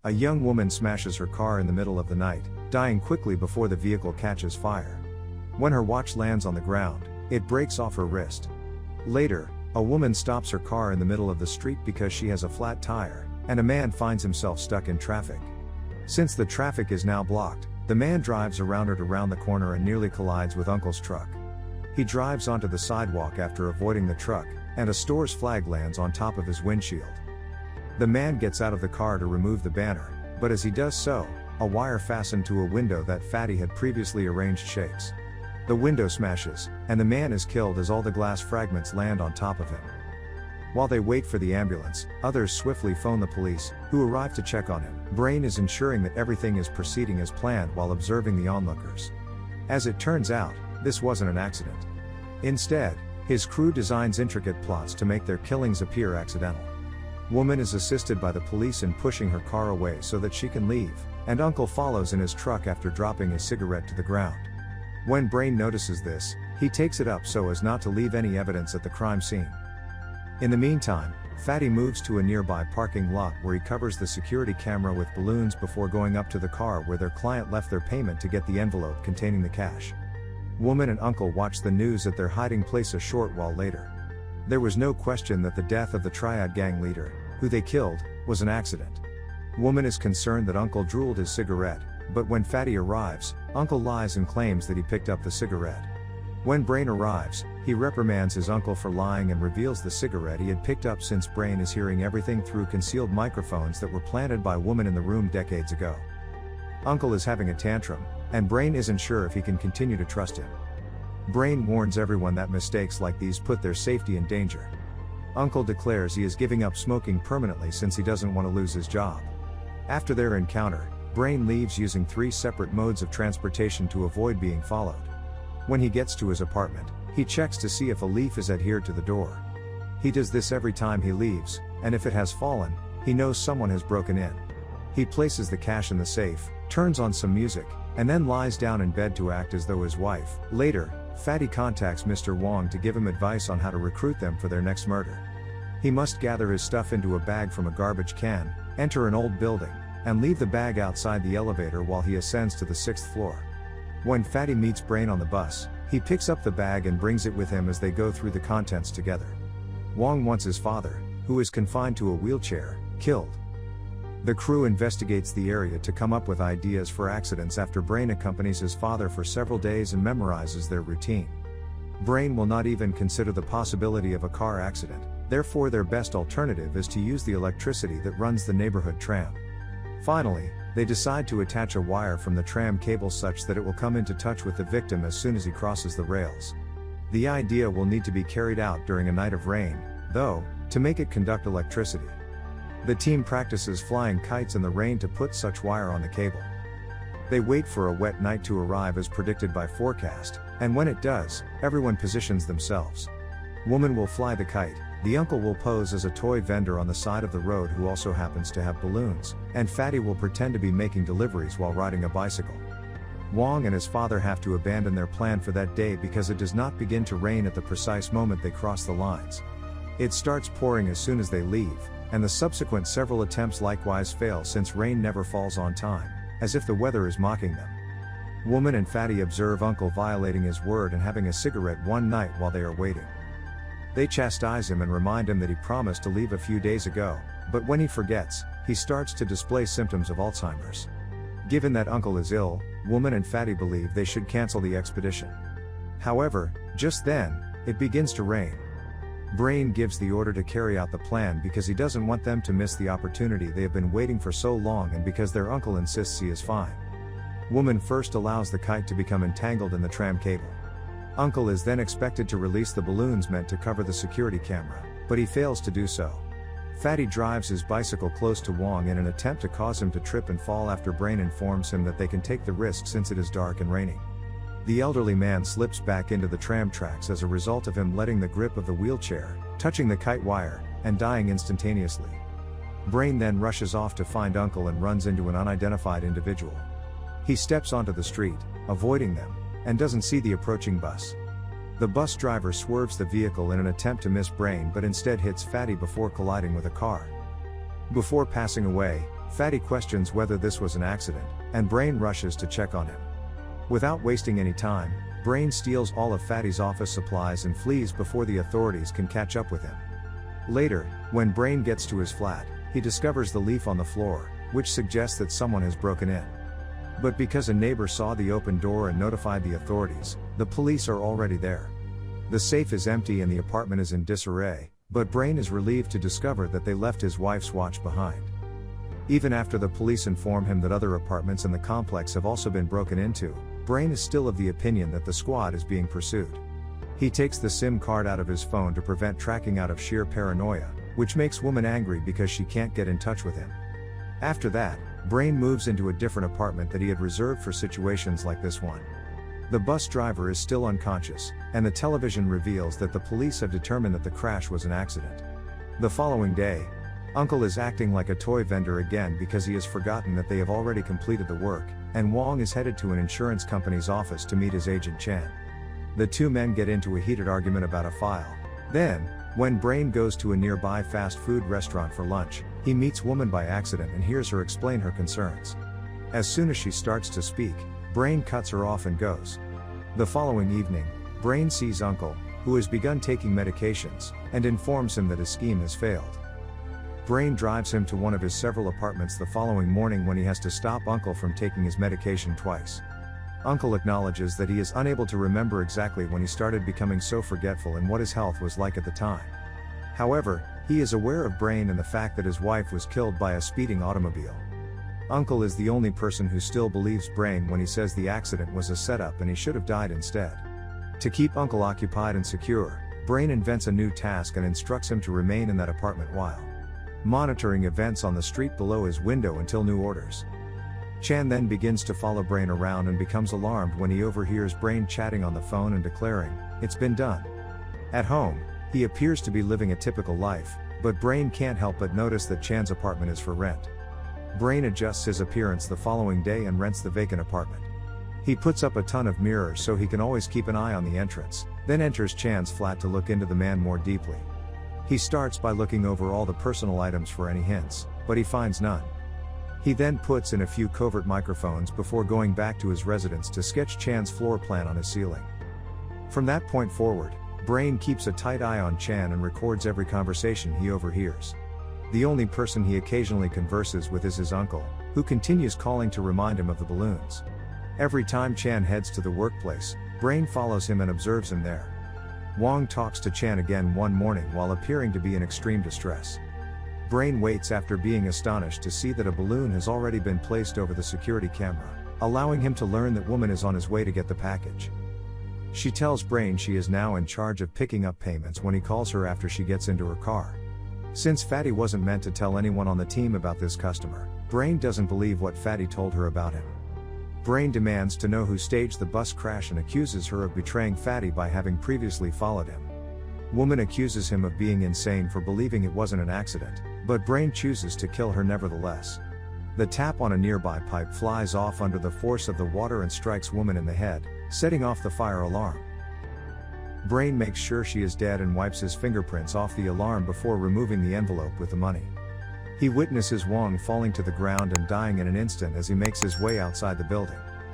A young woman smashes her car in the middle of the night, dying quickly before the vehicle catches fire. When her watch lands on the ground, it breaks off her wrist. Later, a woman stops her car in the middle of the street because she has a flat tire, and a man finds himself stuck in traffic. Since the traffic is now blocked, the man drives around the corner and nearly collides with Uncle's truck. He drives onto the sidewalk after avoiding the truck, and a store's flag lands on top of his windshield. The man gets out of the car to remove the banner, but as he does so, a wire fastened to a window that Fatty had previously arranged shakes. The window smashes, and the man is killed as all the glass fragments land on top of him. While they wait for the ambulance, others swiftly phone the police, who arrive to check on him. Brain is ensuring that everything is proceeding as planned while observing the onlookers. As it turns out, this wasn't an accident. Instead, his crew designs intricate plots to make their killings appear accidental. Woman is assisted by the police in pushing her car away so that she can leave, and Uncle follows in his truck after dropping his cigarette to the ground. When Brain notices this, he takes it up so as not to leave any evidence at the crime scene. In the meantime, Fatty moves to a nearby parking lot where he covers the security camera with balloons before going up to the car where their client left their payment to get the envelope containing the cash. Woman and Uncle watch the news at their hiding place a short while later. There was no question that the death of the Triad gang leader, who they killed, was an accident. Woman is concerned that Uncle drooled his cigarette, but when Fatty arrives, Uncle lies and claims that he picked up the cigarette. When Brain arrives, he reprimands his uncle for lying and reveals the cigarette he had picked up since Brain is hearing everything through concealed microphones that were planted by Woman in the room decades ago. Uncle is having a tantrum, and Brain isn't sure if he can continue to trust him. Brain warns everyone that mistakes like these put their safety in danger. Uncle declares he is giving up smoking permanently since he doesn't want to lose his job. After their encounter, Brain leaves using 3 separate modes of transportation to avoid being followed. When he gets to his apartment, he checks to see if a leaf is adhered to the door. He does this every time he leaves, and if it has fallen, he knows someone has broken in. He places the cash in the safe, turns on some music, and then lies down in bed to act as though his wife. Later, Fatty contacts Mr. Wong to give him advice on how to recruit them for their next murder. He must gather his stuff into a bag from a garbage can, enter an old building, and leave the bag outside the elevator while he ascends to the 6th floor. When Fatty meets Brain on the bus, he picks up the bag and brings it with him as they go through the contents together. Wong wants his father, who is confined to a wheelchair, killed. The crew investigates the area to come up with ideas for accidents after Brain accompanies his father for several days and memorizes their routine. Brain will not even consider the possibility of a car accident, therefore their best alternative is to use the electricity that runs the neighborhood tram. Finally, they decide to attach a wire from the tram cable such that it will come into touch with the victim as soon as he crosses the rails. The idea will need to be carried out during a night of rain, though, to make it conduct electricity. The team practices flying kites in the rain to put such wire on the cable. They wait for a wet night to arrive as predicted by forecast, and when it does, everyone positions themselves. Woman will fly the kite, the uncle will pose as a toy vendor on the side of the road who also happens to have balloons, and Fatty will pretend to be making deliveries while riding a bicycle. Wong and his father have to abandon their plan for that day because it does not begin to rain at the precise moment they cross the lines. It starts pouring as soon as they leave, and the subsequent several attempts likewise fail since rain never falls on time, as if the weather is mocking them. Woman and Fatty observe Uncle violating his word and having a cigarette one night while they are waiting. They chastise him and remind him that he promised to leave a few days ago, but when he forgets, he starts to display symptoms of Alzheimer's. Given that Uncle is ill, Woman and Fatty believe they should cancel the expedition. However, just then, it begins to rain. Brain gives the order to carry out the plan because he doesn't want them to miss the opportunity they have been waiting for so long and because their uncle insists he is fine. Woman first allows the kite to become entangled in the tram cable. Uncle is then expected to release the balloons meant to cover the security camera, but he fails to do so. Fatty drives his bicycle close to Wong in an attempt to cause him to trip and fall after Brain informs him that they can take the risk since it is dark and raining. The elderly man slips back into the tram tracks as a result of him letting the grip of the wheelchair, touching the kite wire, and dying instantaneously. Brain then rushes off to find Uncle and runs into an unidentified individual. He steps onto the street, avoiding them, and doesn't see the approaching bus. The bus driver swerves the vehicle in an attempt to miss Brain but instead hits Fatty before colliding with a car. Before passing away, Fatty questions whether this was an accident, and Brain rushes to check on him. Without wasting any time, Brain steals all of Fatty's office supplies and flees before the authorities can catch up with him. Later, when Brain gets to his flat, he discovers the leaf on the floor, which suggests that someone has broken in. But because a neighbor saw the open door and notified the authorities, the police are already there. The safe is empty and the apartment is in disarray, but Brain is relieved to discover that they left his wife's watch behind. Even after the police inform him that other apartments in the complex have also been broken into, Brain is still of the opinion that the squad is being pursued. He takes the SIM card out of his phone to prevent tracking out of sheer paranoia, which makes Woman angry because she can't get in touch with him. After that, Brain moves into a different apartment that he had reserved for situations like this one. The bus driver is still unconscious, and the television reveals that the police have determined that the crash was an accident. The following day, Uncle is acting like a toy vendor again because he has forgotten that they have already completed the work, and Wong is headed to an insurance company's office to meet his agent Chan. The two men get into a heated argument about a file. Then, when Brain goes to a nearby fast food restaurant for lunch, he meets Woman by accident and hears her explain her concerns. As soon as she starts to speak, Brain cuts her off and goes. The following evening, Brain sees Uncle, who has begun taking medications, and informs him that his scheme has failed. Brain drives him to one of his several apartments the following morning when he has to stop Uncle from taking his medication twice. Uncle acknowledges that he is unable to remember exactly when he started becoming so forgetful and what his health was like at the time. However, he is aware of Brain and the fact that his wife was killed by a speeding automobile. Uncle is the only person who still believes Brain when he says the accident was a setup and he should have died instead. To keep Uncle occupied and secure, Brain invents a new task and instructs him to remain in that apartment while monitoring events on the street below his window until new orders. Chan then begins to follow Brain around and becomes alarmed when he overhears Brain chatting on the phone and declaring, "It's been done." At home, he appears to be living a typical life, but Brain can't help but notice that Chan's apartment is for rent. Brain adjusts his appearance the following day and rents the vacant apartment. He puts up a ton of mirrors so he can always keep an eye on the entrance, then enters Chan's flat to look into the man more deeply. He starts by looking over all the personal items for any hints, but he finds none. He then puts in a few covert microphones before going back to his residence to sketch Chan's floor plan on his ceiling. From that point forward, Brain keeps a tight eye on Chan and records every conversation he overhears. The only person he occasionally converses with is his uncle, who continues calling to remind him of the balloons. Every time Chan heads to the workplace, Brain follows him and observes him there. Wong talks to Chan again one morning while appearing to be in extreme distress. Brain waits after being astonished to see that a balloon has already been placed over the security camera, allowing him to learn that Woman is on his way to get the package. She tells Brain she is now in charge of picking up payments when he calls her after she gets into her car. Since Fatty wasn't meant to tell anyone on the team about this customer, Brain doesn't believe what Fatty told her about him. Brain demands to know who staged the bus crash and accuses her of betraying Fatty by having previously followed him. Woman accuses him of being insane for believing it wasn't an accident, but Brain chooses to kill her nevertheless. The tap on a nearby pipe flies off under the force of the water and strikes Woman in the head, setting off the fire alarm. Brain makes sure she is dead and wipes his fingerprints off the alarm before removing the envelope with the money. He witnesses Wong falling to the ground and dying in an instant as he makes his way outside the building.